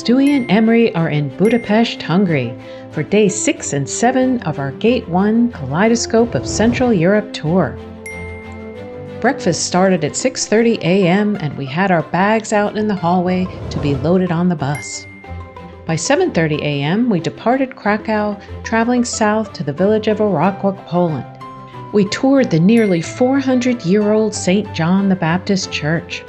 Stewy and Emery are in Budapest, Hungary, for days 6 and 7 of our Gate 1 Kaleidoscope of Central Europe tour. Breakfast started at 6:30 a.m. and we had our bags out in the hallway to be loaded on the bus. By 7:30 a.m. we departed Krakow, traveling south to the village of Krakow, Poland. We toured the nearly 400-year-old St. John the Baptist Church.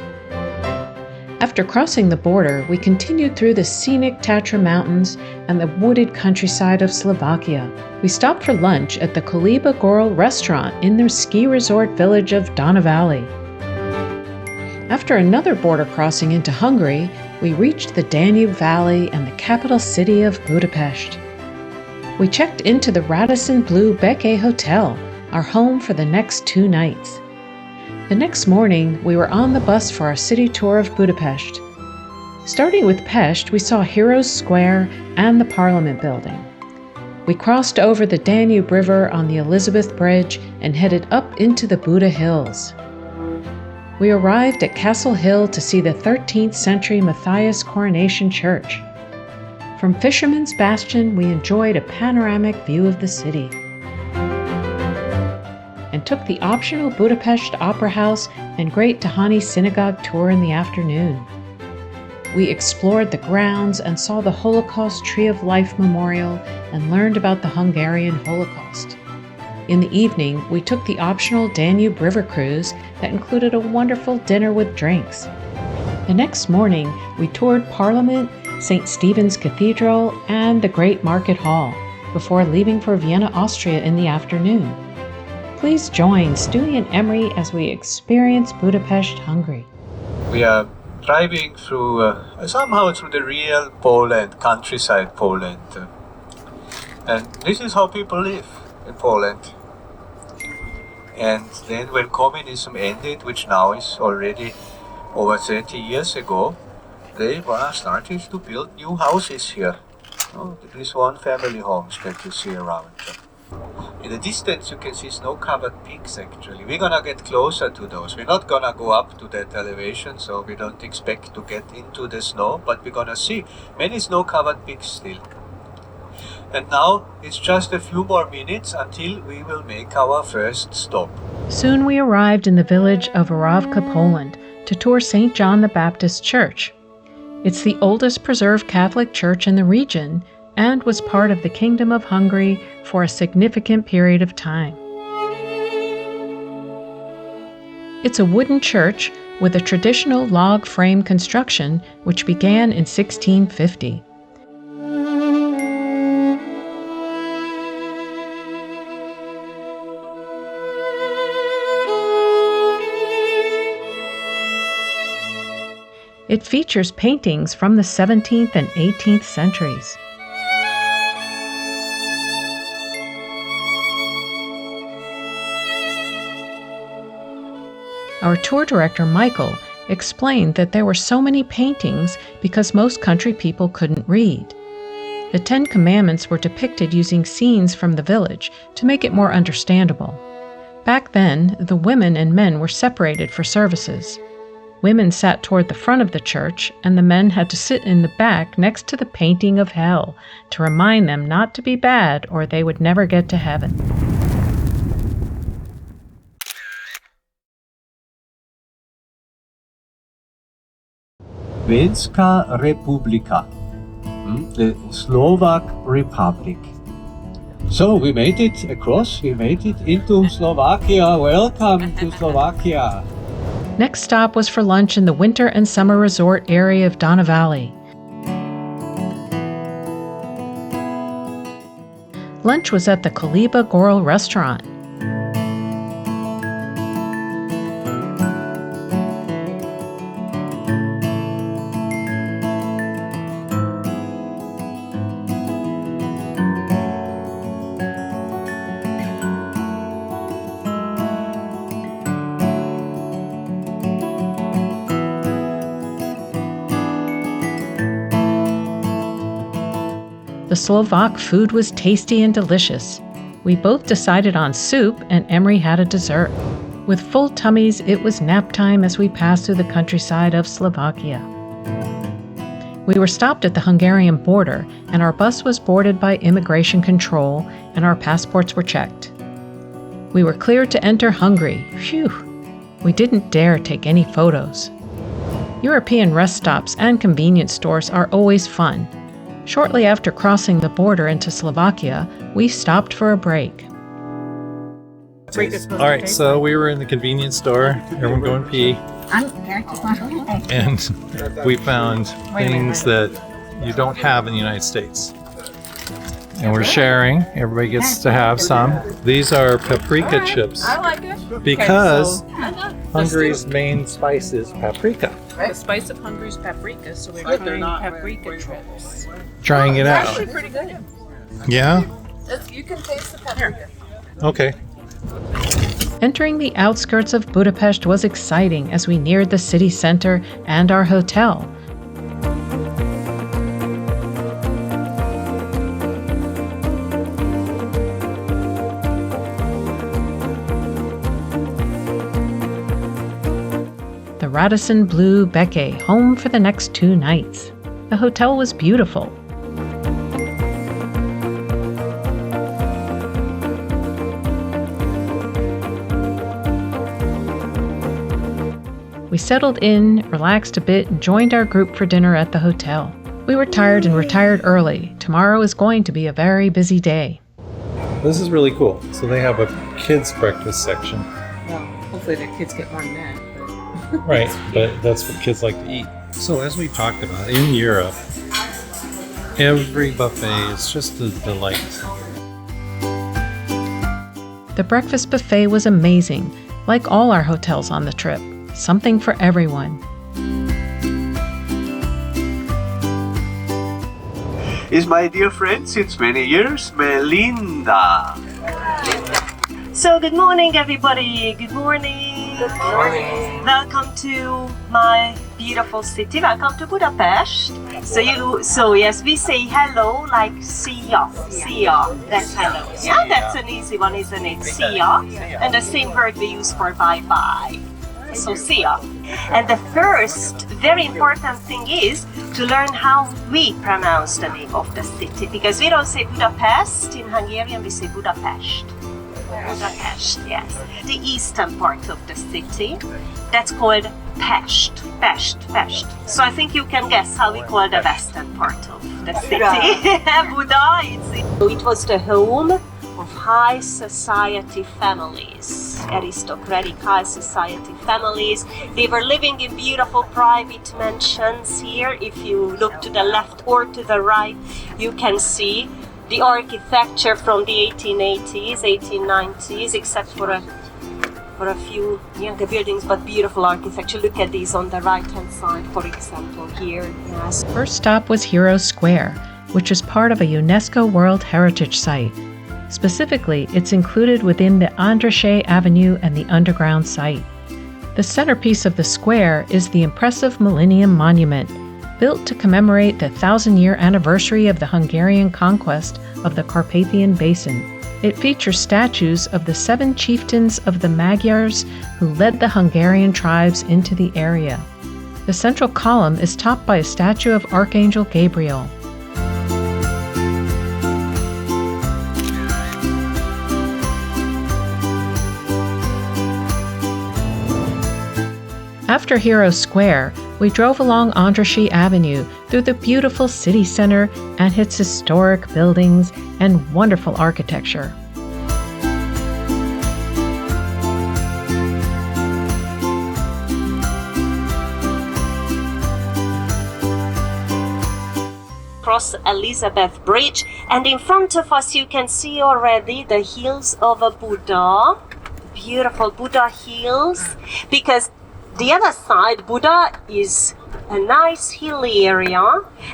After crossing the border, we continued through the scenic Tatra Mountains and the wooded countryside of Slovakia. We stopped for lunch at the Kaleidoscope restaurant in their ski resort village of Danube Valley. After another border crossing into Hungary, we reached the Danube Valley and the capital city of Budapest. We checked into the Radisson Blue Beke Hotel, our home for the next 2 nights. The next morning, we were on the bus for our city tour of Budapest. Starting with Pest, we saw Heroes Square and the Parliament building. We crossed over the Danube River on the Elizabeth Bridge and headed up into the Buda Hills. We arrived at Castle Hill to see the 13th century Matthias Coronation Church. From Fisherman's Bastion, we enjoyed a panoramic view of the city and took the optional Budapest Opera House and Great Synagogue tour in the afternoon. We explored the grounds and saw the Holocaust Tree of Life Memorial and learned about the Hungarian Holocaust. In the evening, we took the optional Danube River cruise that included a wonderful dinner with drinks. The next morning, we toured Parliament, St. Stephen's Cathedral, and the Great Market Hall, before leaving for Vienna, Austria in the afternoon. Please join Stewy and Emery as we experience Budapest, Hungary. We are driving through, somehow through the real Poland, countryside Poland. And this is how people live in Poland. And then when communism ended, which now is already over 30 years ago, they started to build new houses here. These one-family homes that you see around. In the distance you can see snow-covered peaks actually. We're gonna get closer to those. We're not gonna go up to that elevation, so we don't expect to get into the snow, but we're gonna see many snow-covered peaks still. And now it's just a few more minutes until we will make our first stop. Soon we arrived in the village of Orawka, Poland, to tour St. John the Baptist Church. It's the oldest preserved Catholic church in the region and was part of the Kingdom of Hungary for a significant period of time. It's a wooden church with a traditional log frame construction which began in 1650. It features paintings from the 17th and 18th centuries. Our tour director, Michael, explained that there were so many paintings because most country people couldn't read. The 10 Commandments were depicted using scenes from the village to make it more understandable. Back then, the women and men were separated for services. Women sat toward the front of the church, and the men had to sit in the back next to the painting of hell to remind them not to be bad or they would never get to heaven. Svenska Republika, the Slovak Republic. So we made it across, we made it into Slovakia. Welcome to Slovakia. Next stop was for lunch in the winter and summer resort area of Danube Valley. Lunch was at the Kaleidoscope restaurant. The Slovak food was tasty and delicious. We both decided on soup and Emery had a dessert. With full tummies, it was nap time as we passed through the countryside of Slovakia. We were stopped at the Hungarian border, and our bus was boarded by immigration control, and our passports were checked. We were cleared to enter Hungary. Phew! We didn't dare take any photos. European rest stops and convenience stores are always fun. Shortly after crossing the border into Slovakia, we stopped for a break. All right, so we were in the convenience store. Everyone going pee. And we found things that you don't have in the United States. And we're sharing. Everybody gets to have some. These are paprika chips. I like it. Because Hungary's main spice is paprika. The spice of Hungary's paprika, so we're trying paprika chips. Trying it It's out. actually pretty good. Yeah? You can taste the paprika. Okay. Entering the outskirts of Budapest was exciting as we neared the city center and our hotel. The Radisson Blue Beke, home for the next 2 nights. The hotel was beautiful. We settled in, relaxed a bit, and joined our group for dinner at the hotel. We were tired and retired early. Tomorrow is going to be a very busy day. This is really cool. So they have a kids' breakfast section. Well, hopefully the kids get more than that. Right, but that's what kids like to eat. So as we talked about, in Europe, every buffet is just a delight. The breakfast buffet was amazing, like all our hotels on the trip. Something for everyone. Is my dear friend since many years, Melinda. So good morning, everybody. Good morning. Good morning. Welcome to my beautiful city. Welcome to Budapest. So yes, we say hello like see ya. That's hello. Yeah, that's an easy one, isn't it? See ya. And the same word we use for bye bye. So see ya. And the first very important thing is to learn how we pronounce the name of the city, because we don't say Budapest in Hungarian, we say Budapest. Budapest, yes. The eastern part of the city, that's called Pest. So I think you can guess how we call the western part of the city. Buda. It was the home of high society families, aristocratic high society families. They were living in beautiful private mansions here. If you look to the left or to the right, you can see the architecture from the 1880s, 1890s, except for a few younger buildings, but beautiful architecture. Look at these on the right-hand side, for example, here. Yes. First stop was Hero Square, which is part of a UNESCO World Heritage Site. Specifically, it's included within the Andrássy Avenue and the underground site. The centerpiece of the square is the impressive Millennium Monument, built to commemorate the 1,000-year anniversary of the Hungarian conquest of the Carpathian Basin. It features statues of the 7 chieftains of the Magyars who led the Hungarian tribes into the area. The central column is topped by a statue of Archangel Gabriel. After Hero Square, we drove along Andrássy Avenue through the beautiful city center and its historic buildings and wonderful architecture. Cross Elizabeth Bridge, and in front of us you can see already the hills of a Buda, beautiful Buda Hills, because the other side, Buda, is a nice hilly area.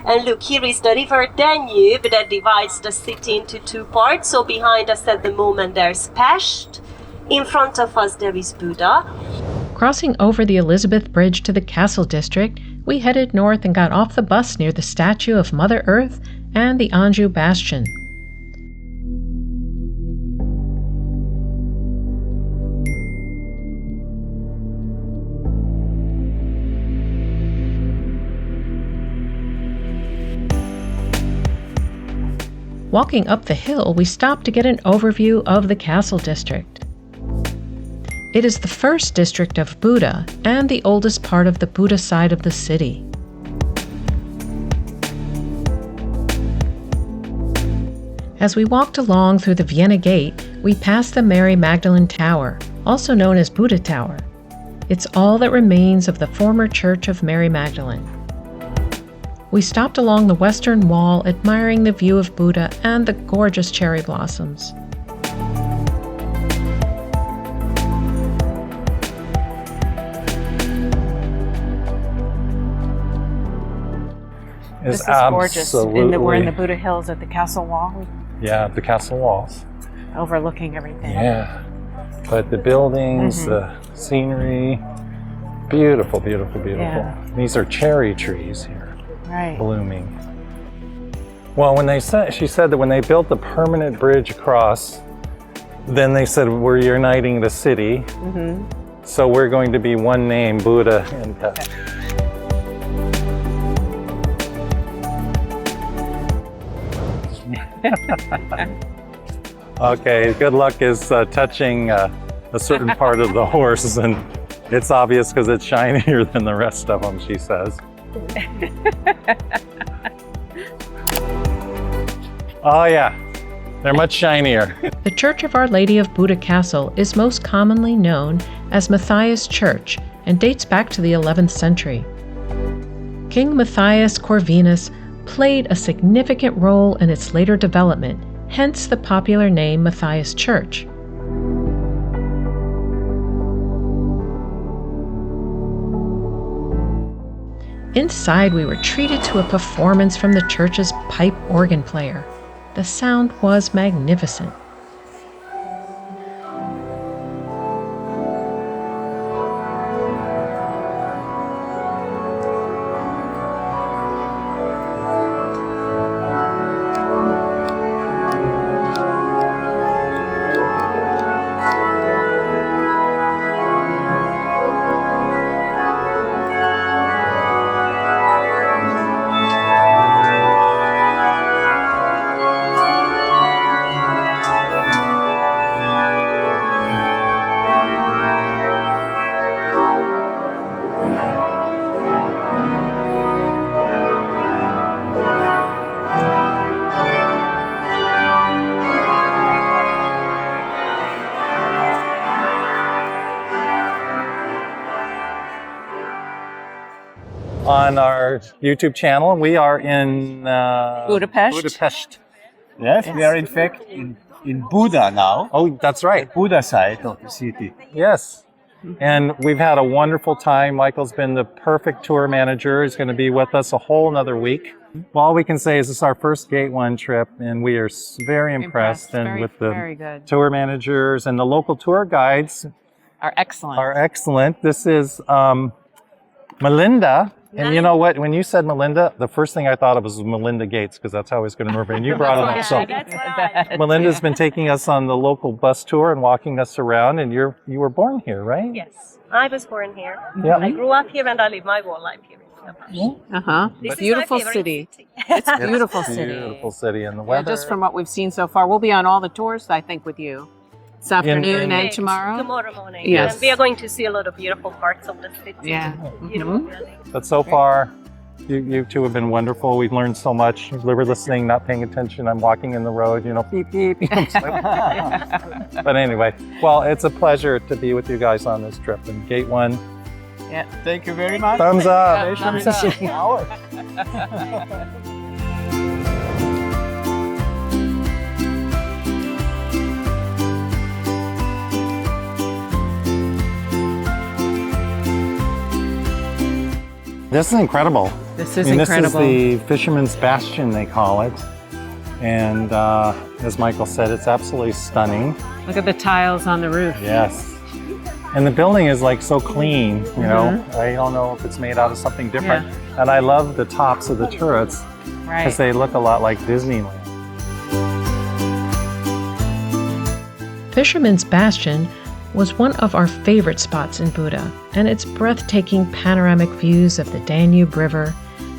And look, here is the river Danube that divides the city into 2 parts. So behind us at the moment there's Pest. In front of us there is Buda. Crossing over the Elizabeth Bridge to the Castle District, we headed north and got off the bus near the statue of Mother Earth and the Anjou Bastion. Walking up the hill, we stopped to get an overview of the castle district. It is the first district of Buda and the oldest part of the Buda side of the city. As we walked along through the Vienna Gate, we passed the Mary Magdalene Tower, also known as Buda Tower. It's all that remains of the former Church of Mary Magdalene. We stopped along the western wall, admiring the view of Buda and the gorgeous cherry blossoms. This is gorgeous. We're in the Buda Hills at the castle wall, Yeah, the castle walls. overlooking everything. Yeah. But the buildings, the scenery, beautiful, beautiful, beautiful. Yeah. These are cherry trees here, Right. blooming. Well, she said that when they built the permanent bridge across, then they said, we're uniting the city. So we're going to be one name, Buda and Pest. Okay, good luck is touching a certain part of the horse, and it's obvious because it's shinier than the rest of them, she says. Oh yeah, they're much shinier. The Church of Our Lady of Buda Castle is most commonly known as Matthias Church and dates back to the 11th century. King Matthias Corvinus played a significant role in its later development, hence the popular name Matthias Church. Inside, we were treated to a performance from the church's pipe organ player. The sound was magnificent. On our YouTube channel, we are in Budapest. Budapest. Yes, we are in fact in Buda now, Oh, that's right. Buda side of the city. Yes. And we've had a wonderful time. Michael's been the perfect tour manager. He's going to be with us a whole another week. Well, all we can say is this is our first Gate 1 trip, and we are very impressed. And with the very good. tour managers and the local tour guides Are excellent. are excellent. This is Melinda. And you know what? When you said Melinda, the first thing I thought of was Melinda Gates, because that's how I was going to remember. And you brought it up. So That's right. Melinda's been taking us on the local bus tour and walking us around. And you were born here, right? Yes, I was born here. Yeah. I grew up here and I live my whole life here in Budapest. This is Beautiful my favorite city. city. It's a beautiful city. Beautiful city, and the Yeah, weather. just from what we've seen so far, we'll be on all the tours, I think, with you this afternoon and tomorrow. Tomorrow morning. Yes. And we are going to see a lot of beautiful parts of the city. Yeah. Beautiful buildings. But so far, you two have been wonderful. We've learned so much. We're listening, not paying attention. I'm walking in the road, beep, beep. But anyway, well, it's a pleasure to be with you guys on this trip. And Gate 1, Thank you very much. thumbs up. Thumbs up. This is incredible. This is This incredible. is the Fisherman's Bastion, they call it. And as Michael said, it's absolutely stunning. Look at the tiles on the roof. Yes. And the building is like so clean, you know. I don't know if it's made out of something different. And I love the tops of the turrets because they look a lot like Disneyland. Fisherman's Bastion was one of our favorite spots in Buda, and its breathtaking panoramic views of the Danube River,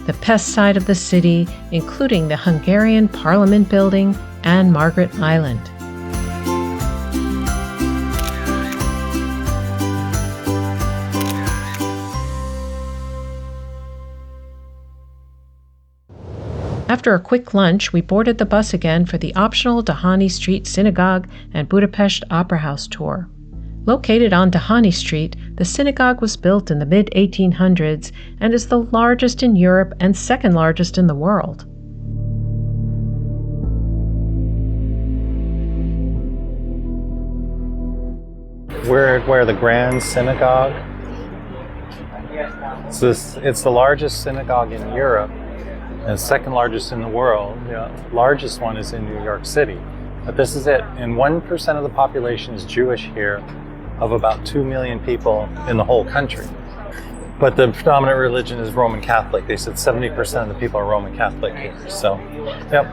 the Pest side of the city, including the Hungarian Parliament building and Margaret Island. After a quick lunch, we boarded the bus again for the optional Dahani Street Synagogue and Budapest Opera House tour. Located on Dahani Street, the synagogue was built in the mid-1800s and is the largest in Europe and second largest in the world. We're where the Grand Synagogue. It's the largest synagogue in Europe and second largest in the world. The largest one is in New York City. But this is it. And 1% of the population is Jewish here, of about 2 million people in the whole country. But the predominant religion is Roman Catholic. They said 70% of the people are Roman Catholic here. So, yep.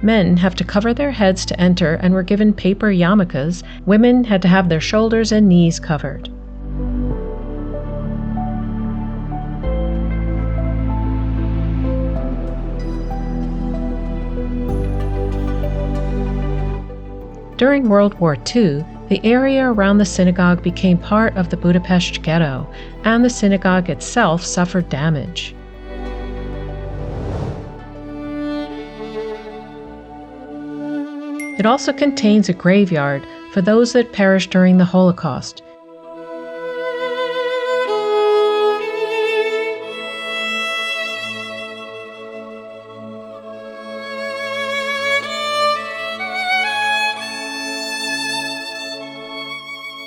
Men have to cover their heads to enter and were given paper yarmulkes. Women had to have their shoulders and knees covered. During World War II, the area around the synagogue became part of the Budapest ghetto, and the synagogue itself suffered damage. It also contains a graveyard for those that perished during the Holocaust.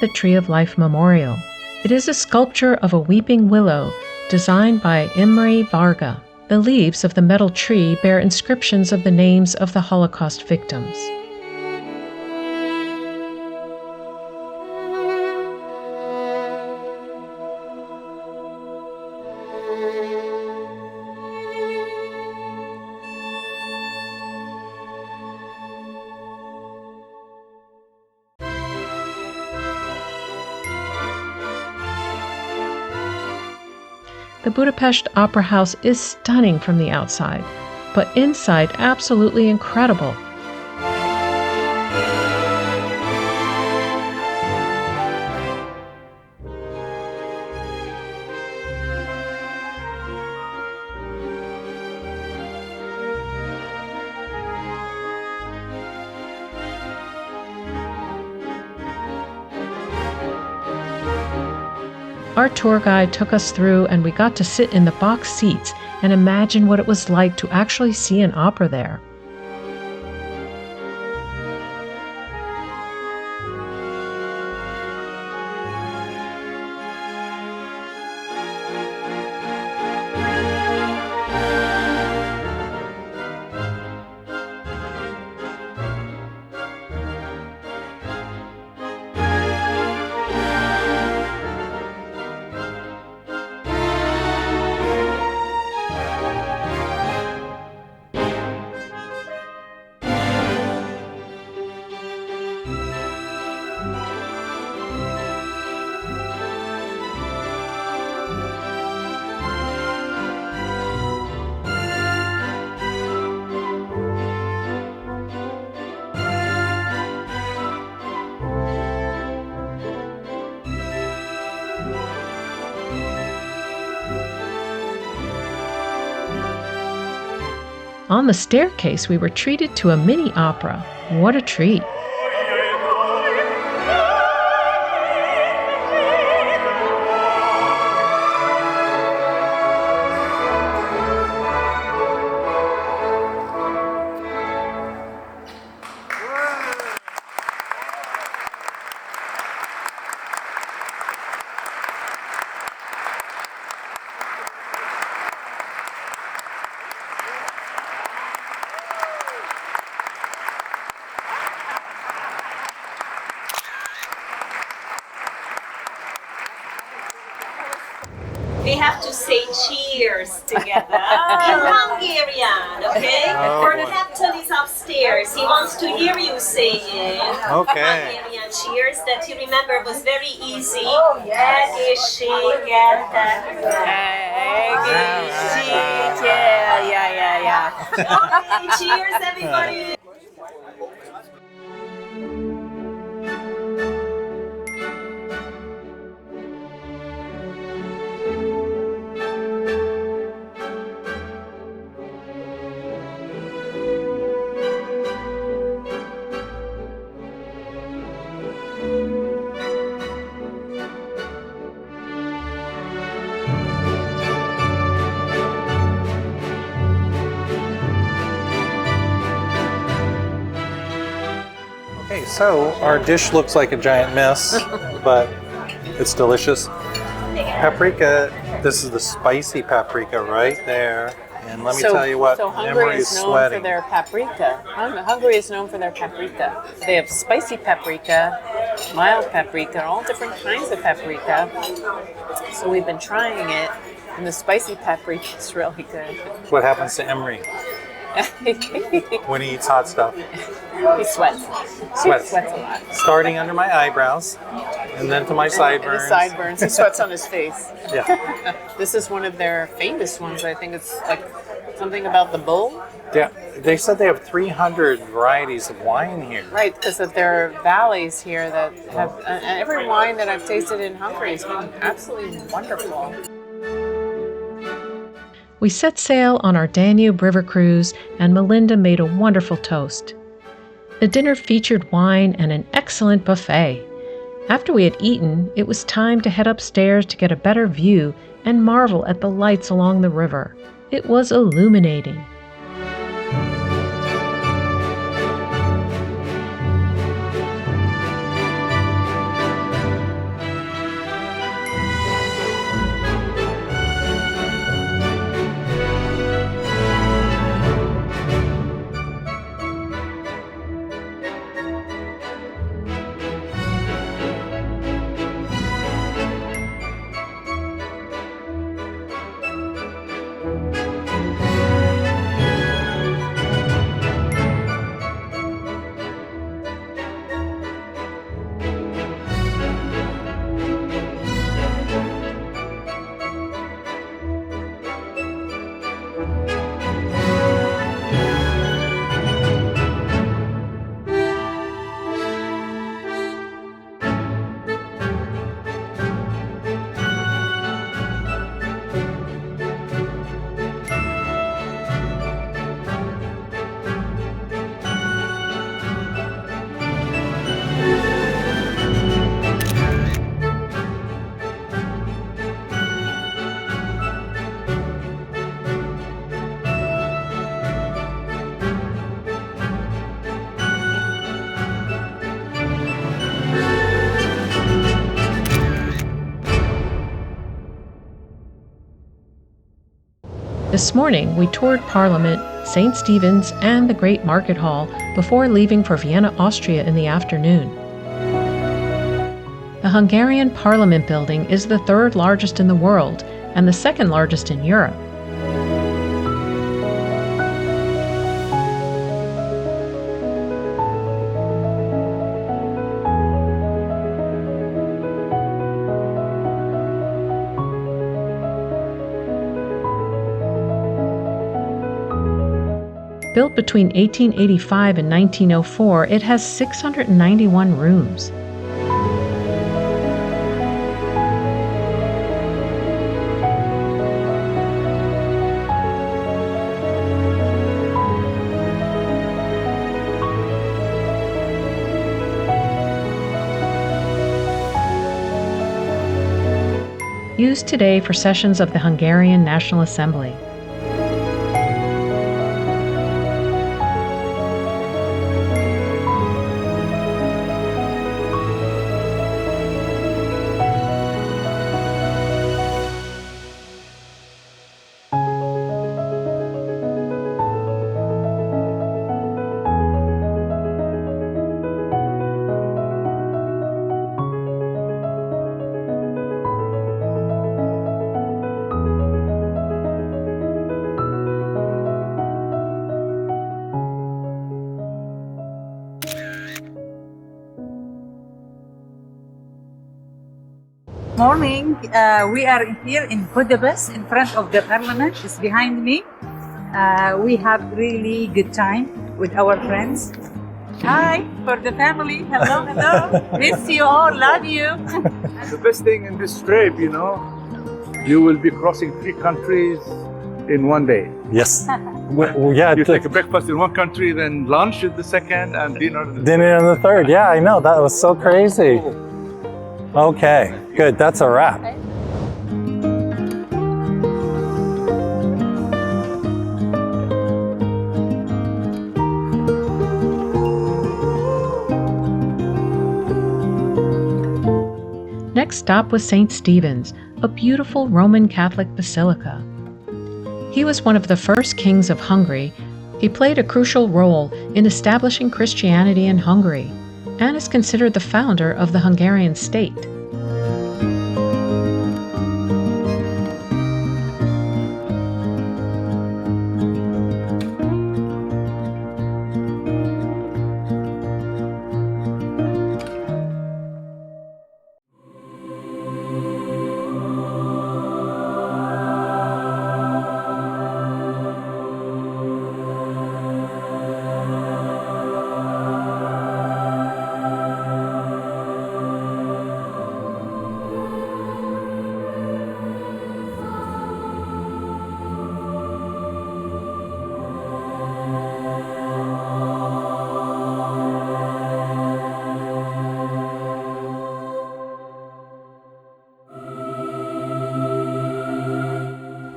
The Tree of Life Memorial. It is a sculpture of a weeping willow designed by Emery Varga. The leaves of the metal tree bear inscriptions of the names of the Holocaust victims. The Budapest Opera House is stunning from the outside, but inside absolutely incredible. Our tour guide took us through and we got to sit in the box seats and imagine what it was like to actually see an opera there. On the staircase, we were treated to a mini opera. What a treat! have to say cheers together in Hungarian, okay? Oh, For the boy. captain is upstairs. He wants to hear you say it. Okay. Hungarian cheers that you remember was very easy. Egészséget. Yeah. Okay, cheers everybody. Okay, so our dish looks like a giant mess, but it's delicious. Paprika, this is the spicy paprika right there. And let me tell you what, So Hungary Emery is is known sweating. for their paprika. Hungary is known for their paprika. They have spicy paprika, mild paprika, all different kinds of paprika. So we've been trying it, and the spicy paprika is really good. What happens to Emery when he eats hot stuff? He sweats. Sweats. He sweats a lot. Starting under my eyebrows, and then to my And sideburns. his sideburns. He sweats on his face. Yeah, This is one of their famous ones. I think it's like something about the bull. yeah. They said they have 300 varieties of wine here. Right, because of their valleys here that have, and every wine that I've tasted in Hungary has been absolutely wonderful. We set sail on our Danube River cruise, and Melinda made a wonderful toast. The dinner featured wine and an excellent buffet. After we had eaten, it was time to head upstairs to get a better view and marvel at the lights along the river. It was illuminating. This morning, we toured Parliament, St. Stephen's, and the Great Market Hall before leaving for Vienna, Austria in the afternoon. The Hungarian Parliament building is the third largest in the world and the second largest in Europe. Built between 1885 and 1904, it has 691 rooms. Used today for sessions of the Hungarian National Assembly. morning. We are here in Budapest, in front of the parliament. It's behind me. We have really good time with our friends. Hi, for the family. Hello, hello. Miss you all. Love you. The best thing in this trip, you know, you will be crossing 3 countries in one day. Yes. Yeah. You take a breakfast in one country, then lunch in the second, and dinner in the Dinner on the third. Yeah, I know. That was so crazy. Okay, good. That's a wrap. Next stop was St. Stephen's, a beautiful Roman Catholic basilica. He was one of the first kings of Hungary. He played a crucial role in establishing Christianity in Hungary and is considered the founder of the Hungarian state.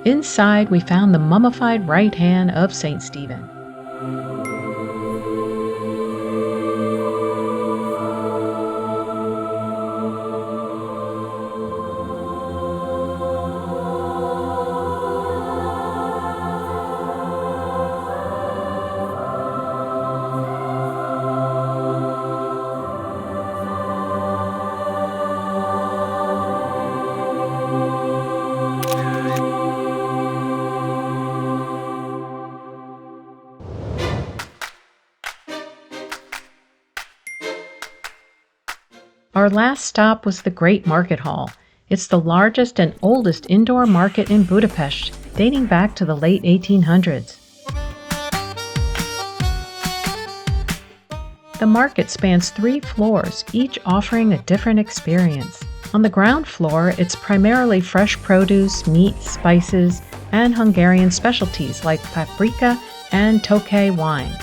Inside, we found the mummified right hand of St. Stephen. Our last stop was the Great Market Hall. It's the largest and oldest indoor market in Budapest, dating back to the late 1800s. The market spans 3 floors, each offering a different experience. On the ground floor, it's primarily fresh produce, meat, spices, and Hungarian specialties like Paprika and Tokaj wine.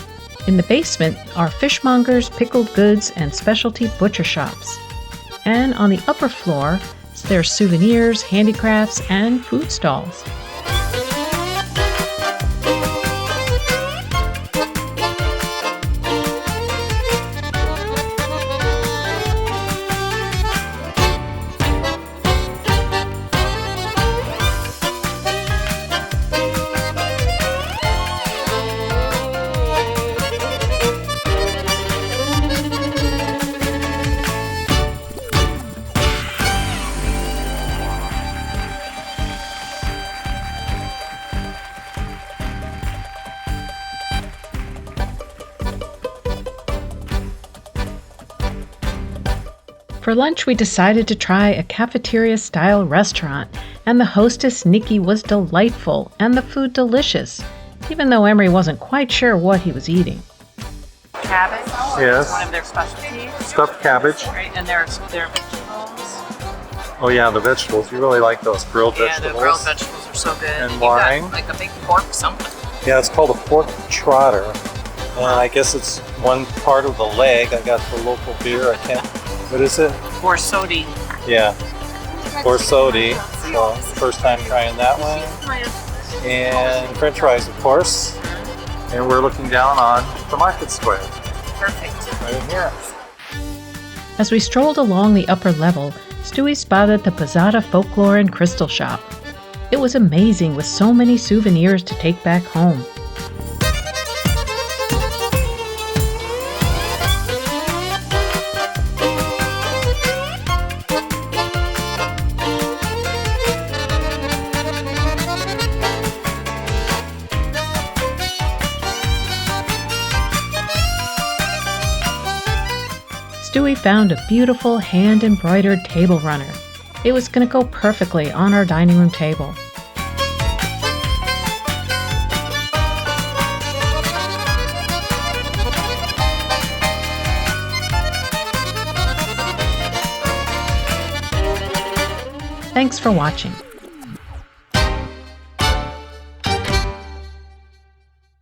In the basement are fishmongers, pickled goods, and specialty butcher shops. And on the upper floor, there are souvenirs, handicrafts, and food stalls. For lunch, we decided to try a cafeteria-style restaurant, and the hostess, Nikki, was delightful and the food delicious, even though Emery wasn't quite sure what he was eating. Cabbage Yes. is one of their specialties. Stuffed cabbage. Right, and their vegetables. Oh yeah, the vegetables. You really like those grilled Yeah, vegetables. the grilled vegetables are so good. And You wine. got like a big pork something. Yeah, it's called a pork trotter. And I guess it's one part of the leg. I got the local beer. I can't. What is it? Or sodi. Yeah. Or sodi. So first time trying that one. And French fries, of course. And we're looking down on the market square. Perfect. Right in here. As we strolled along the upper level, Stewy spotted the Pizzata Folklore and Crystal Shop. It was amazing with so many souvenirs to take back home. Stewy found a beautiful hand-embroidered table runner. It was going to go perfectly on our dining room table. Thanks for watching.